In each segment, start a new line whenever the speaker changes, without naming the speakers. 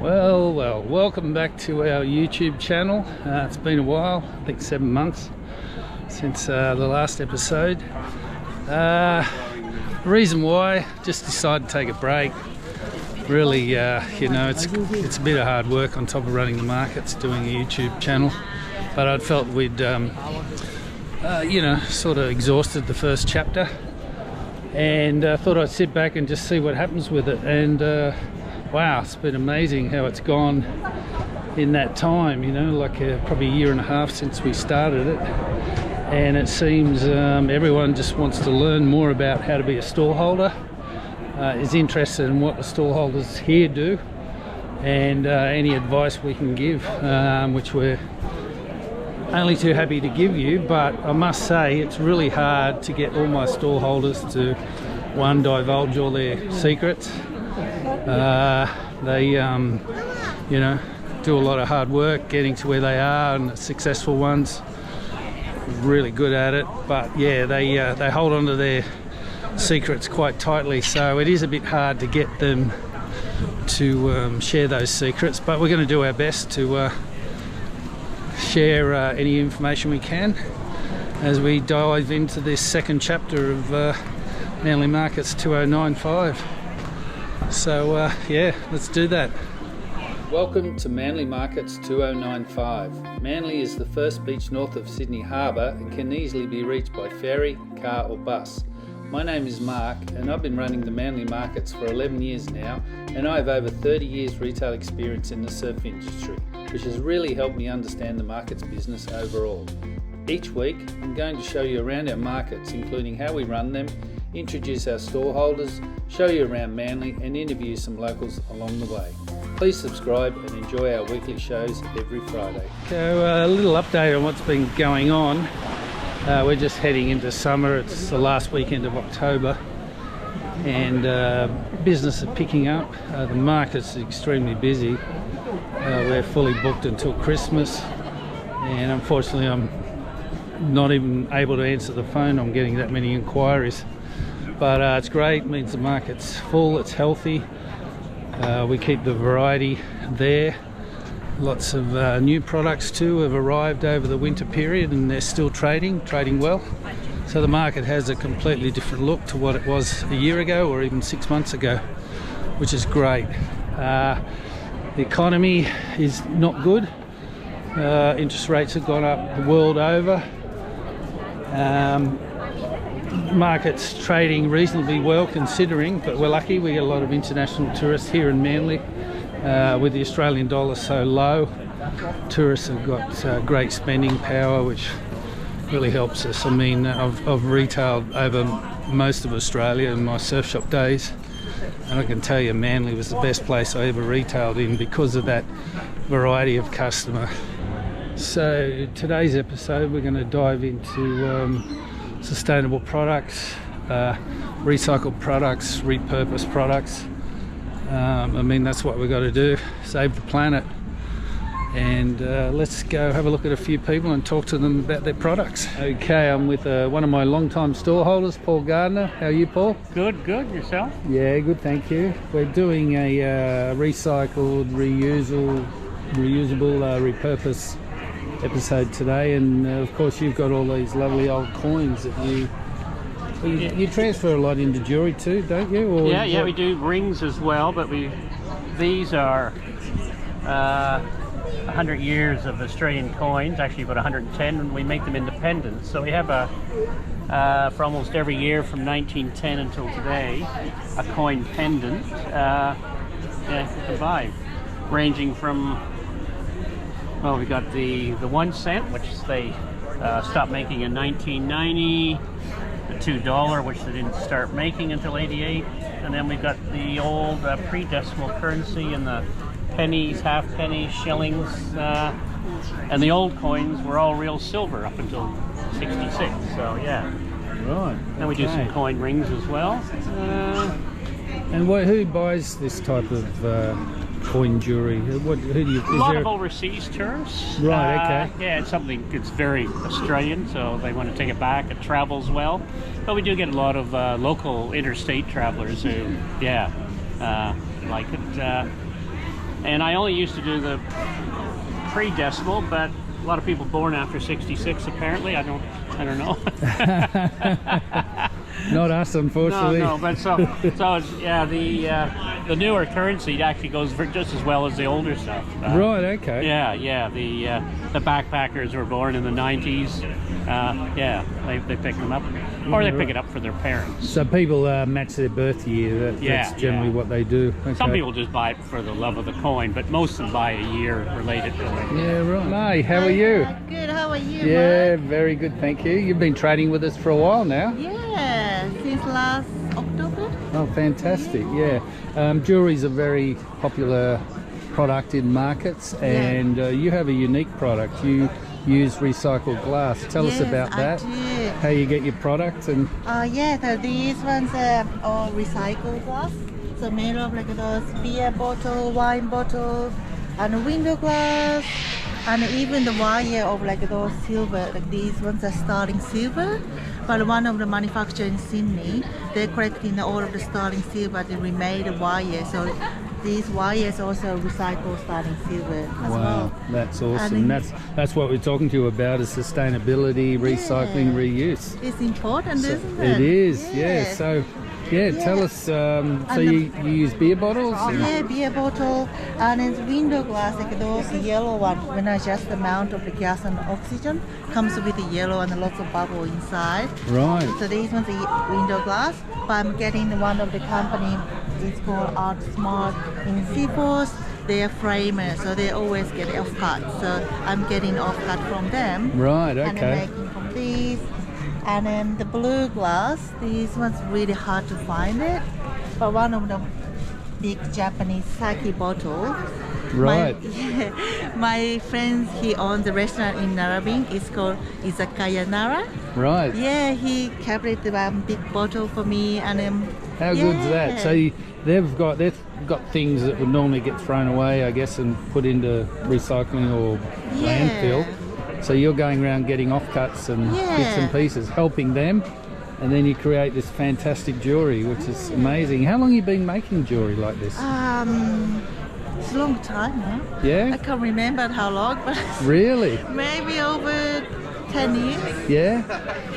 Well, welcome back to our YouTube channel. It's been a while, I think 7 months since the last episode. Reason why, just decided to take a break. Really, it's a bit of hard work on top of running the markets, doing a YouTube channel. But I felt we'd, sort of exhausted the first chapter, and thought I'd sit back and just see what happens with it. And wow, it's been amazing how it's gone in that time, probably a year and a half since we started it. And it seems everyone just wants to learn more about how to be a stallholder, is interested in what the stallholders here do, and any advice we can give, which we're only too happy to give you. But I must say, it's really hard to get all my stallholders to, one, divulge all their secrets. They do a lot of hard work getting to where they are, and the successful ones really good at it. But yeah, they hold on to their secrets quite tightly, so it is a bit hard to get them to share those secrets. But we're going to do our best to share any information we can as we dive into this second chapter of Manly Markets 2095. So yeah, let's do that. Welcome to Manly Markets 2095. Manly is the first beach north of Sydney Harbour and can easily be reached by ferry, car or bus. My name is Mark, and I've been running the Manly Markets for 11 years now, and I have over 30 years retail experience in the surf industry, which has really helped me understand the markets business overall. Each week I'm going to show you around our markets, including how we run them, introduce our stallholders, show you around Manly and interview some locals along the way. Please subscribe and enjoy our weekly shows every Friday. So a little update on what's been going on. We're just heading into summer. It's the last weekend of October, and business is picking up. The market's extremely busy. We're fully booked until Christmas, and unfortunately I'm not even able to answer the phone. I'm getting that many inquiries. But it's great, it means the market's full, it's healthy. We keep the variety there. Lots of new products too have arrived over the winter period, and they're still trading well. So the market has a completely different look to what it was a year ago or even 6 months ago, which is great. The economy is not good. Interest rates have gone up the world over. Market's trading reasonably well considering, but we're lucky we get a lot of international tourists here in Manly. With the Australian dollar so low, tourists have got great spending power, which really helps us. I mean, I've retailed over most of Australia in my surf shop days, and I can tell you Manly was the best place I ever retailed in because of that variety of customer. So today's episode we're going to dive into sustainable products, recycled products, repurposed products. That's what we've got to do, save the planet. And let's go have a look at a few people and talk to them about their products. Okay, I'm with one of my long-time stallholders, Paul Gardner. How are you, Paul?
Good. Yourself?
Yeah, good, thank you. We're doing a recycled, reusable, repurpose episode today, and of course you've got all these lovely old coins that you transfer a lot into jewelry too, don't you? Or
yeah, we do rings as well, but these are 100 years of Australian coins, actually about 110, and we make them independent. So we have for almost every year from 1910 until today, a coin pendant you can buy, ranging from, well, we got the 1 cent, which they stopped making in 1990, the $2, which they didn't start making until '88, and then we've got the old pre-decimal currency and the pennies, half pennies, shillings, and the old coins were all real silver up until '66. So yeah.
Right.
Then we do some coin rings as well.
And who buys this type of coin jewelry? Who do you?
A lot of overseas tourists.
Right. Okay.
Yeah, it's something that's very Australian, so they want to take it back. It travels well, but we do get a lot of local interstate travelers who, like it. And I only used to do the pre-decimal, but a lot of people born after 66 apparently. I don't know.
Not us, unfortunately.
No, but so it's, yeah, the newer currency actually goes for just as well as the older stuff.
Right. Okay.
Yeah. The backpackers were born in the 90s. Yeah, they pick them up, or they pick it up for their parents.
So people match their birth year. That's generally what they do. Okay.
Some people just buy it for the love of the coin, but most of them buy a year related to it.
Yeah, right. May, how are you?
Good, how are you?
Yeah,
Mark?
very good, thank you. You've been trading with us for a while now.
Yeah, since last October.
Oh, fantastic, yeah. Jewelry's a very popular product in markets, and you have a unique product. You use recycled glass. Tell us about that.
I do.
How you get your product and...
Yeah, so these ones are all recycled glass. So made of like those beer bottle, wine bottle, and window glass, and even the wire of like those silver, like these ones are sterling silver. But one of the manufacturers in Sydney, they're collecting all of the sterling silver, they remade the wire. So these wires also recycle sterling silver as well.
That's awesome. That's what we're talking to you about, is sustainability, recycling, reuse.
It's important, isn't it?
It is, yeah. So, tell us, so you use beer bottles?
Yeah, beer bottle, and it's window glass, like those yellow ones. When I adjust the amount of the gas and oxygen, comes with the yellow and lots of bubble inside.
Right.
So these ones are window glass, but I'm getting one of the company, it's called Art Smart in Seaforth. They're framers, so they always get off-cut. So I'm getting off-cut from them.
Right,
And
okay.
I'm making from these. And then the blue glass, these ones really hard to find it. But one of the big Japanese sake bottle.
Right.
My friend, he owns a restaurant in Narrabeen. It's called Izakaya Nara.
Right.
Yeah, he kept it one big bottle for me, and
How good's that? So they've got things that would normally get thrown away, I guess, and put into recycling or landfill. So you're going around getting offcuts and bits and pieces, helping them, and then you create this fantastic jewelry, which is amazing. How long have you been making jewelry like this?
It's a long time now.
Yeah?
I can't remember how long, but
Really?
maybe over 10 years.
Yeah?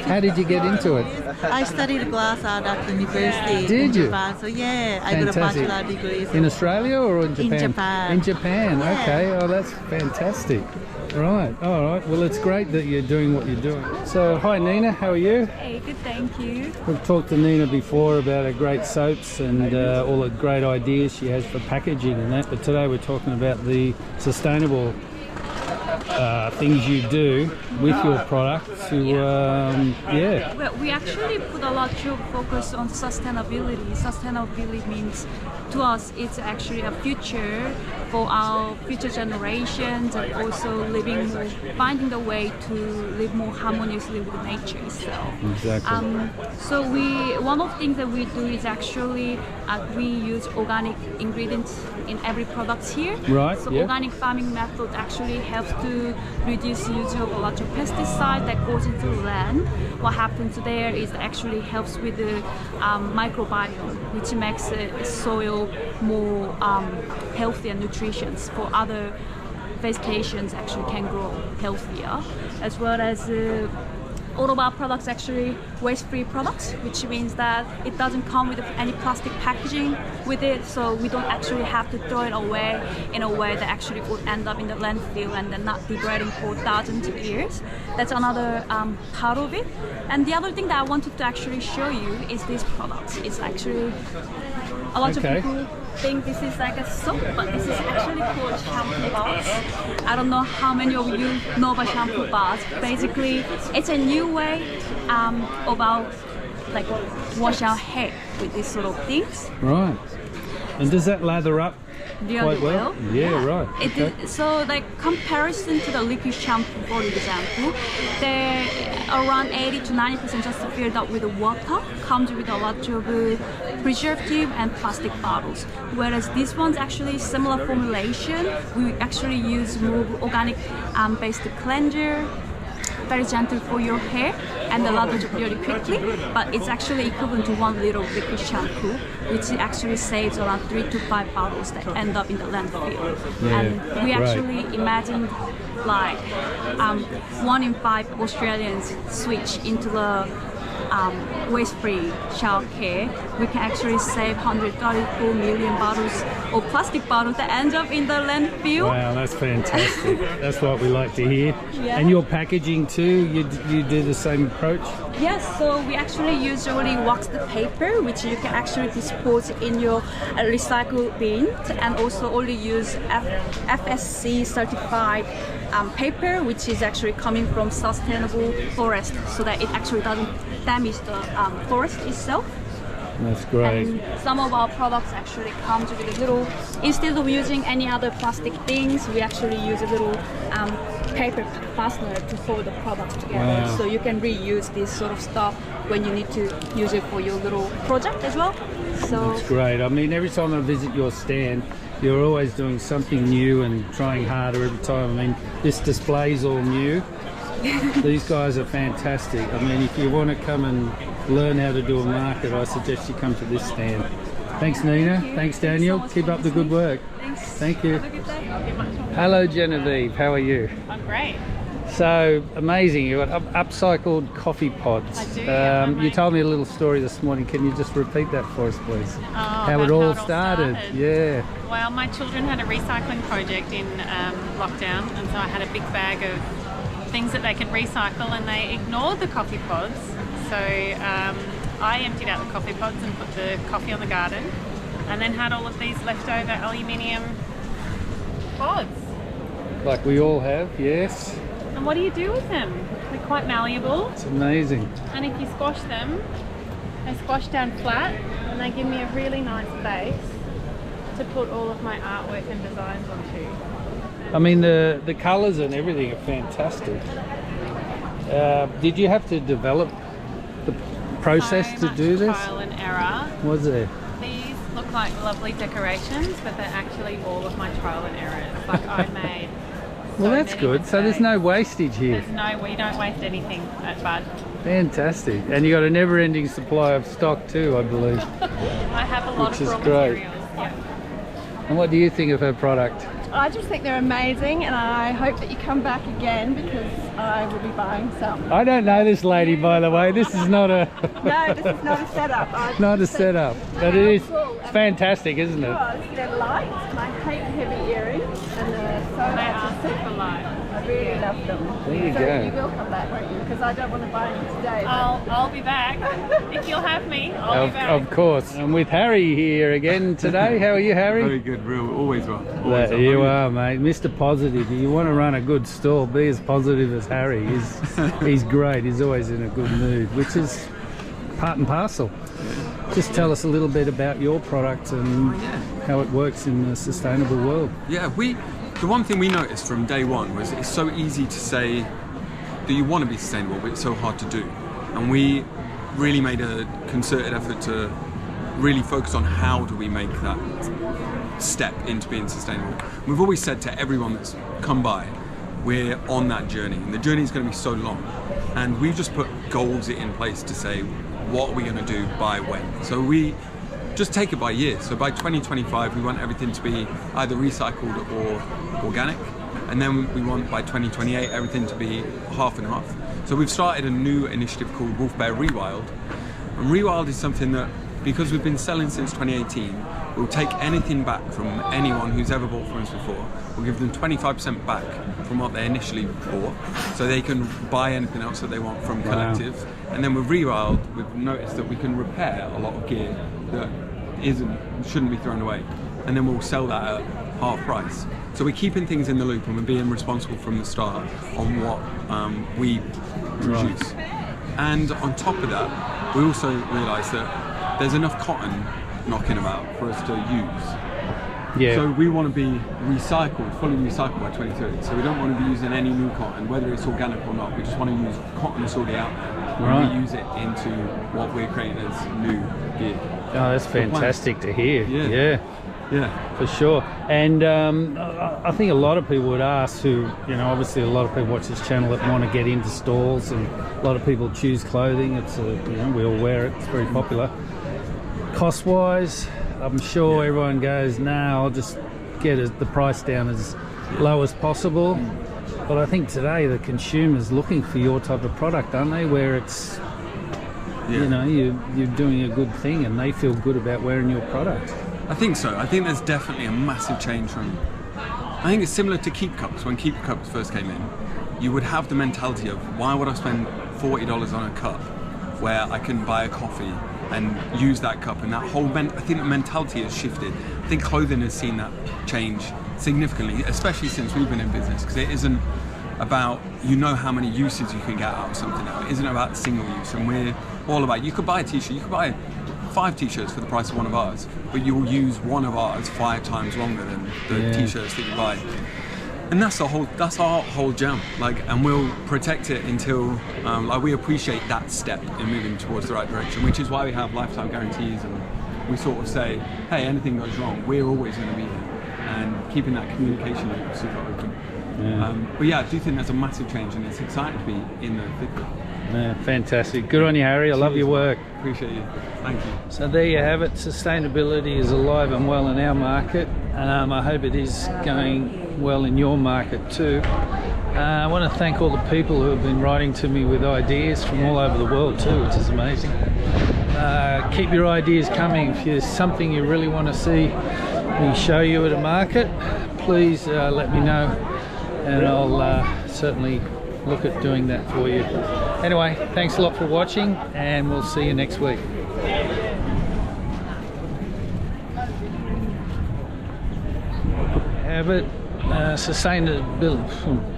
How did you get into it?
I studied glass art at university
Did
in
you?
Japan. So yeah, I got a
Fantastic.
bachelor degree.
In Australia or in Japan?
In Japan.
In Japan,
Yeah.
okay. Oh, that's fantastic. Right, all right. Well, it's great that you're doing what you're doing. So, hi Nina, how are you?
Hey, good, thank you.
We've talked to Nina before about her great soaps and all the great ideas she has for packaging and that, but today we're talking about the sustainable things you do with your product to,
Well, we actually put a lot of focus on sustainability. Sustainability means to us it's actually a future for our future generations, and also finding a way to live more harmoniously with nature itself.
Exactly.
So one of the things that we do is actually we use organic ingredients in every product here.
Right,
So
yeah.
organic farming method actually helps to reduce use of a lot of pesticide that goes into the land. What happens there is actually helps with the microbiome, which makes the soil more healthy and nutritious for other vegetations actually can grow healthier, as well as all of our products actually waste-free products, which means that it doesn't come with any plastic packaging with it, so we don't actually have to throw it away in a way that actually would end up in the landfill and then not degrading for thousands of years. That's another part of it. And the other thing that I wanted to actually show you is this product. It's actually a lot of people think this is like a soap, but this is actually called shampoo bars. I don't know how many of you know about shampoo bars. Basically, it's a new way about like wash our hair with these sort of things.
Right. And does that lather up
Really
quite well? Yeah, right.
So like comparison to the liquid shampoo, for example, they're around 80 to 90% just filled up with the water, comes with a lot of preservative and plastic bottles. Whereas this one's actually similar formulation. We actually use more organic based cleanser, very gentle for your hair and a lot of really quickly, but it's actually equivalent to 1 liter of liquid shampoo, which actually saves around 3 to 5 bottles that end up in the landfill.
Yeah,
And we
right.
actually imagined like 1 in 5 Australians switch into the waste-free shower care. We can actually save 134 million bottles of plastic bottles that end up in the landfill.
Wow, that's fantastic. That's what we like to hear.
Yeah.
And your packaging too, you do the same approach?
Yes, so we actually usually wax the paper, which you can actually dispose in your recycle bin, and also only use FSC certified paper, which is actually coming from sustainable forest, so that it actually doesn't damage the forest itself.
That's great.
And some of our products actually come with a little, instead of using any other plastic things, we actually use a little paper fastener to hold the products together.
Wow.
So you can reuse this sort of stuff when you need to use it for your little project as well. So
That's great. I mean, every time I visit your stand, you're always doing something new and trying harder every time. I mean, this display's all new. These guys are fantastic. I mean, if you want to come and learn how to do a market, I suggest you come to this stand. Thanks, Nina. Thanks, Daniel.
Thanks so much
Keep
for
up the good work.
thanks.
Thank you.
Have a good day.
Hello, Genevieve. How are you?
I'm great.
So amazing. You've got upcycled coffee pods.
I do, yeah,
You told me a little story this morning. Can you just repeat that for us, please? How it
about
all started. Yeah.
Well, my children had a recycling project in lockdown, and so I had a big bag of things that they could recycle, and they ignored the coffee pods. So I emptied out the coffee pods and put the coffee on the garden, and then had all of these leftover aluminium pods.
Like we all have, yes.
And what do you do with them? They're quite malleable,
It's amazing.
and if you squash them, they squash down flat, and they give me a really nice base to put all of my artwork and designs onto.
I mean, the colours and everything are fantastic. Did you have to develop the process
So
to do
much
this?
trial and error.
Was there?
These look like lovely decorations, but they're actually all of my trial and errors. Like I made.
Well,
so
that's
many
good. So there's no wastage here.
we don't waste anything at Bud.
Fantastic. And you got a never-ending supply of stock too, I believe.
I have a lot
Which
of
is
raw
great.
materials. Yeah.
And what do you think of her product?
I just think they're amazing, and I hope that you come back again because I will be buying some.
I don't know this lady, by the way. This is not a
No, this is not a setup. I
not a
just think
setup, but it is it's fantastic, isn't it?
because they're light, and I hate heavy earrings, and they're so
They
nice
are
to sit.
super light.
I really love them.
There you
so
go.
you will come back, won't you? Because I don't want to buy any today.
I'll be back if you'll have me. I'll be back.
Of course. And with Harry here again today. How are you, Harry?
Very good, real, always well. Always
There
well.
you are, mate. Mr. Positive. You want to run a good store, be as positive as Harry. He's great. He's always in a good mood, which is part and parcel. Just tell us a little bit about your product and how it works in the sustainable world.
Yeah, the one thing we noticed from day one was it's so easy to say that you want to be sustainable, but it's so hard to do. And we really made a concerted effort to really focus on how do we make that step into being sustainable. We've always said to everyone that's come by, we're on that journey, and the journey is going to be so long. And we've just put goals in place to say, what are we going to do by when? So we just take it by year. So by 2025, we want everything to be either recycled or organic. And then we want by 2028, everything to be half and half. So we've started a new initiative called Wolf Bear Rewild. And Rewild is something that, because we've been selling since 2018, we'll take anything back from anyone who's ever bought from us before. We'll give them 25% back from what they initially bought, so they can buy anything else that they want from Collective. And then with Rewild, we've noticed that we can repair a lot of gear that shouldn't be thrown away, and then we'll sell that at half price. So we're keeping things in the loop, and we're being responsible from the start on what we produce. And on top of that, we also realise that there's enough cotton knocking about for us to use.
Yeah.
So we want to be recycled, fully recycled by 2030. So we don't want to be using any new cotton, whether it's organic or not. We just want to use cotton that's already out there and reuse it into what we're creating as new gear.
Oh, that's fantastic to hear.
Yeah.
Yeah.
Yeah.
For sure. And I think a lot of people would ask who, you know, obviously a lot of people watch this channel that want to get into stalls, and a lot of people choose clothing. It's you know, we all wear it, it's very popular. Cost wise, I'm sure everyone goes, nah, I'll just get the price down as low as possible. But I think today the consumer's looking for your type of product, aren't they? Where it's, you know, you're doing a good thing and they feel good about wearing your product.
I think so. I think there's definitely a massive change from... I think it's similar to Keep Cups. When Keep Cups first came in, you would have the mentality of, why would I spend $40 on a cup where I can buy a coffee and use that cup? And that whole... I think the mentality has shifted. I think clothing has seen that change significantly, especially since we've been in business, because it isn't about, you know, how many uses you can get out of something now. It isn't about single use, and we're all about, you could buy a t-shirt, you could buy 5 t-shirts for the price of one of ours, but you'll use one of ours 5 times longer than the t-shirts that you buy. And that's our whole jam. Like, and we'll protect it until like, we appreciate that step in moving towards the right direction, which is why we have lifetime guarantees, and we sort of say, hey, anything goes wrong, we're always going to be here, and keeping that communication loop super open. But yeah, I do think there's a massive change, and it's exciting to be in the thick of it.
Yeah, fantastic. Good on you, Harry. I love your work.
Appreciate you. Thank you.
So there you have it. Sustainability is alive and well in our market. I hope it is going well in your market too. I want to thank all the people who have been writing to me with ideas from all over the world too, which is amazing. Keep your ideas coming. If there's something you really want to see me show you at a market, please let me know, and I'll certainly look at doing that for you. Anyway, thanks a lot for watching, and we'll see you next week. Have it. Sustainability.